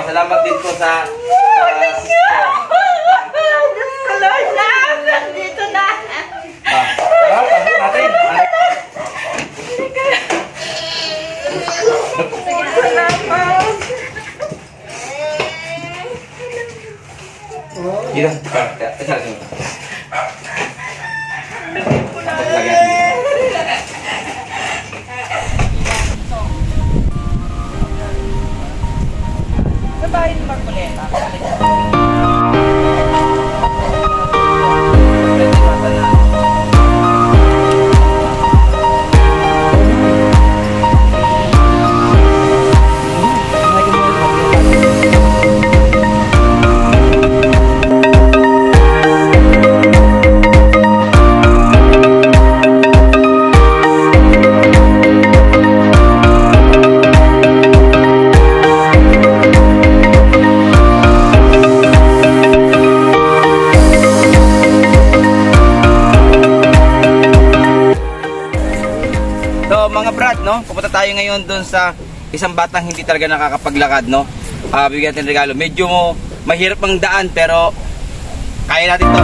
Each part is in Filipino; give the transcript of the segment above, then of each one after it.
salamat din po sa sister. Diyos ko, Lord, na! Dito na! Tara, pasok natin. Salamat! Gila, Sa bahay ng Marcoleta. mga brad, no? Pupunta tayo ngayon doon sa isang batang hindi talaga nakakapaglakad, no? Bibigyan natin regalo. Medyo mahirap ang daan pero kaya natin to.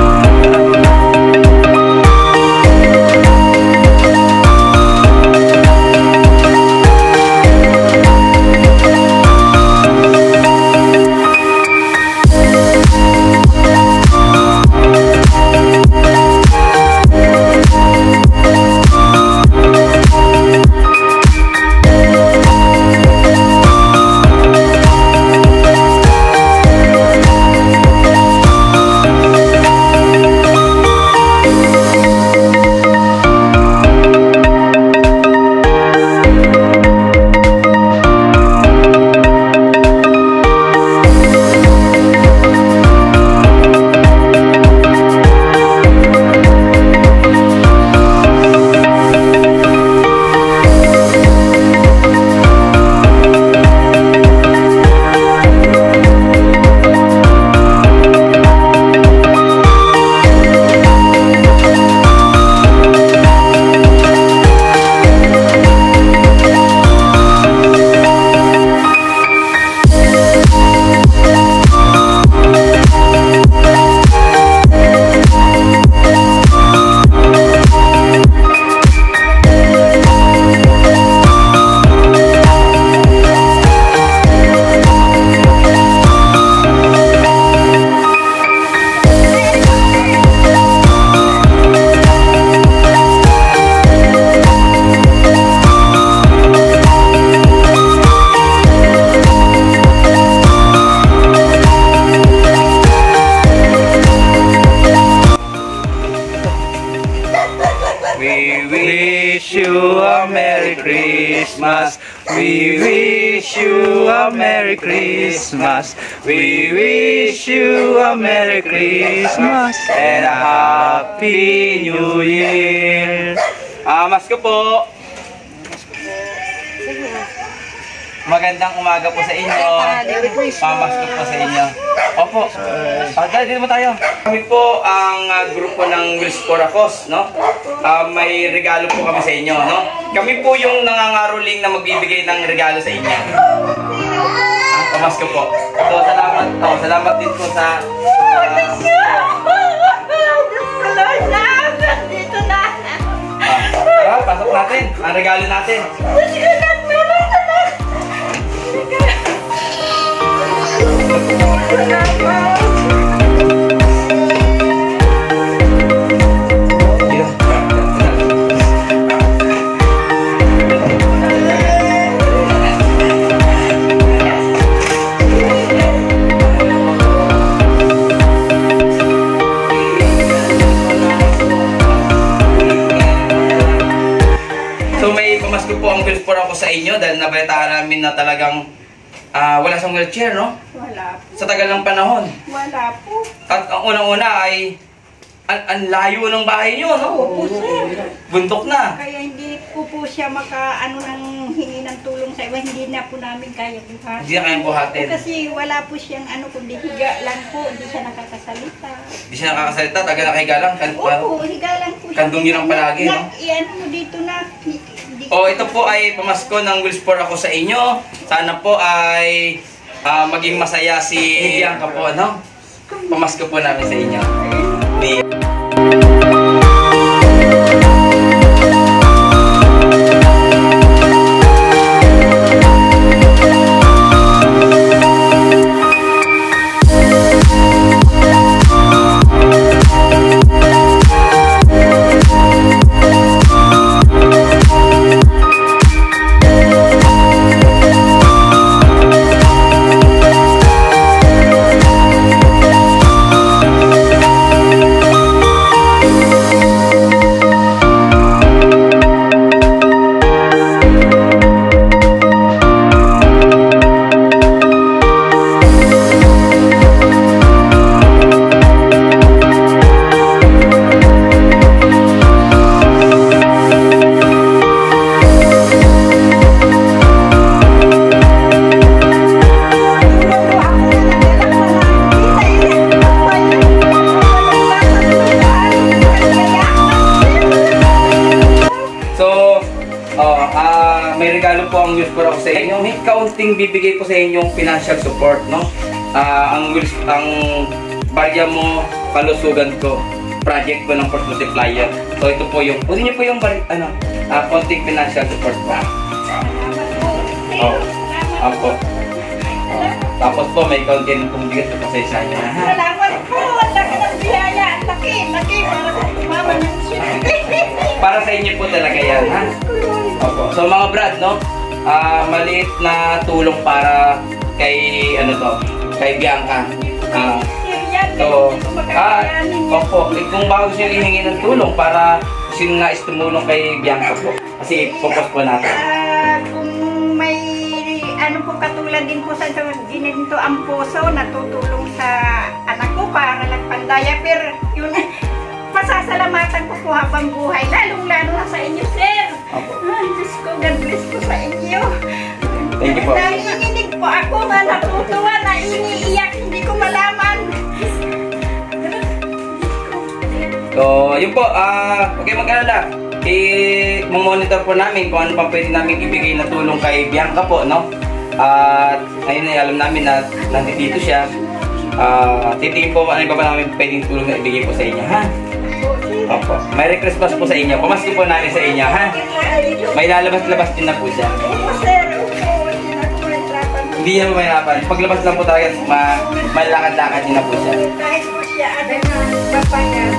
Christmas. We wish you a Merry Christmas. We wish you a Merry Christmas and a Happy New Year. Masko po. Magandang umaga po sa inyo. Pamasko po sa inyo. Opo. Dito mo tayo. Kami po ang grupo ng Wills Coracos, no? May regalo po kami sa inyo, no? Kami po yung nangangaroling na magbibigay ng regalo sa inyo. Pamasko po. So, salamat. Salamat din po sa Dito na! Tara, pasok natin. Ang regalo natin. So may pamasko po ang Wills Coracos sa inyo dahil nabalitaan namin na talagang wala sa wheelchair, no? Wala po. Sa tagal ng panahon. Wala po. At ang unang-una ay ang layo ng bahay nyo, no? Opo, sir. Buntok na. Kaya hindi po siya makaano ng hingi ng tulong sa iba. Hindi na po namin kaya buhatin. Hindi na kayang buhatin. Kasi wala po siyang ano, kundi higa lang po. Hindi siya nakakasalita. Hindi siya nakakasalita, taga nakahiga lang. Opo, higa lang po siya. Kandong yun ang palagi, no? Iyan po dito na. Ito po ay pamasko ng Wills Coracos sa inyo. Sana po ay maging masaya si Bianca po, no? Pamasko po namin sa inyo. May regalo po ang Wills for ako sa inyo. May kaunting bibigay po sa inyong financial support, no? Ang Barya Mo Kalusugan ko project po ng Force Multiplier. So ito po yung, pwede niyo po yung kaunting financial support po. Opo. Tapos po may kaunting pong bigat po sa isa niya. Salamat po. Ang laki ng biyaya. Laki. Para sa mama ng Para sa inyo po talaga yan, ha? Opo. So mga brad, no? Maliit na tulong para kay kay Bianca. Opo, kung bago siya hihingi ng tulong para sino nais tumulong kay Bianca po. Kasi focus po natin. Kung may po katulad din po sa ginito ang puso, natutulong sa anak ko para nagpandaya. Yun, pasasalamatan ko po habang buhay, lalong-lalo na sa inyo, sir. Ay, Diyos ko, God bless po sa inyo. Thank you po. Nanginginig po ako na natutuwa, na iniiyak, hindi ko malaman. So, yun po, huwag kayo mag-alala. I-monitor po namin kung ano pang pwede namin ibigay na tulong kay Bianca po, no? At ayun na, alam namin na nandito siya. Titingin po ano ba namin pwedeng tulong na ibigay po sa inyo, ha? Opo. Merry Christmas po sa inyo. Pamasko po namin sa inyo, ha? May lalabas-labas din na po siya. Hindi niya mahirapan. Paglabas lang po talaga, malakad-lakad din na po siya. Kahit po siya, papangan.